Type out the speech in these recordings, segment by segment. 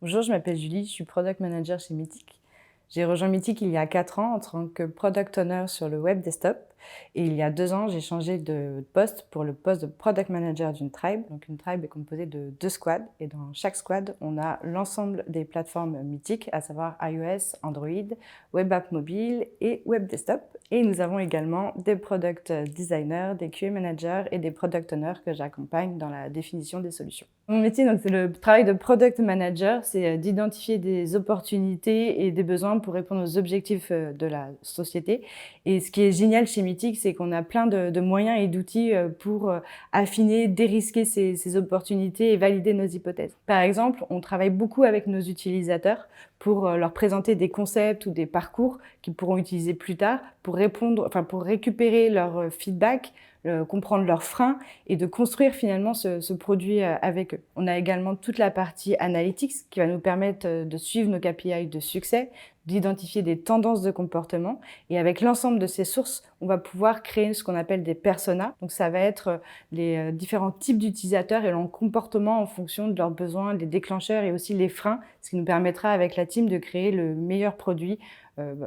Bonjour, je m'appelle Julie, je suis Product Manager chez Mythic. J'ai rejoint Mythic il y a 4 ans en tant que Product Owner sur le web desktop. Et il y a 2 ans, j'ai changé de poste pour le poste de Product Manager d'une tribe. Donc une tribe est composée de 2 squads. Et dans chaque squad, on a l'ensemble des plateformes Mythic, à savoir iOS, Android, Web App Mobile et Web Desktop. Et nous avons également des Product Designers, des QA Managers et des Product Owners que j'accompagne dans la définition des solutions. Mon métier, c'est le travail de Product Manager, c'est d'identifier des opportunités et des besoins pour répondre aux objectifs de la société. Et ce qui est génial chez Mythic, c'est qu'on a plein de moyens et d'outils pour affiner, dérisquer ces opportunités et valider nos hypothèses. Par exemple, on travaille beaucoup avec nos utilisateurs pour leur présenter des concepts ou des parcours qu'ils pourront utiliser plus tard pour récupérer leur feedback, comprendre leurs freins et de construire finalement ce produit avec eux. On a également toute la partie analytics qui va nous permettre de suivre nos KPI de succès, d'identifier des tendances de comportement. Et avec l'ensemble de ces sources, on va pouvoir créer ce qu'on appelle des personas. Donc ça va être les différents types d'utilisateurs et leur comportement en fonction de leurs besoins, les déclencheurs et aussi les freins, ce qui nous permettra avec la team de créer le meilleur produit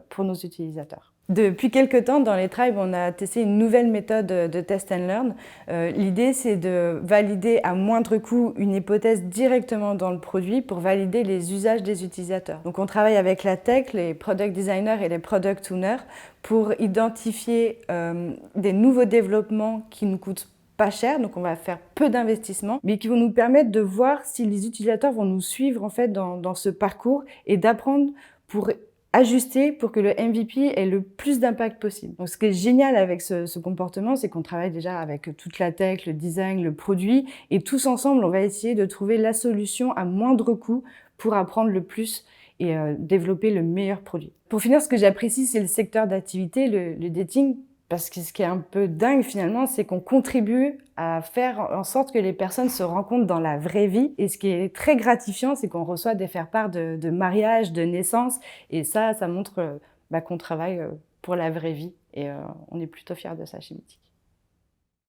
pour nos utilisateurs. Depuis quelques temps, dans les tribes, on a testé une nouvelle méthode de test and learn. L'idée, c'est de valider à moindre coût une hypothèse directement dans le produit pour valider les usages des utilisateurs. Donc, on travaille avec la tech, les product designers et les product owners pour identifier des nouveaux développements qui nous coûtent pas cher, donc on va faire peu d'investissement, mais qui vont nous permettre de voir si les utilisateurs vont nous suivre en fait dans ce parcours et d'apprendre pour ajuster pour que le MVP ait le plus d'impact possible. Donc, ce qui est génial avec ce comportement, c'est qu'on travaille déjà avec toute la tech, le design, le produit, et tous ensemble, on va essayer de trouver la solution à moindre coût pour apprendre le plus et développer le meilleur produit. Pour finir, ce que j'apprécie, c'est le secteur d'activité, le dating, parce que ce qui est un peu dingue finalement, c'est qu'on contribue à faire en sorte que les personnes se rencontrent dans la vraie vie. Et ce qui est très gratifiant, c'est qu'on reçoit des faire-part de mariage, de naissance. Et ça montre qu'on travaille pour la vraie vie. Et on est plutôt fiers de ça chez Mythic.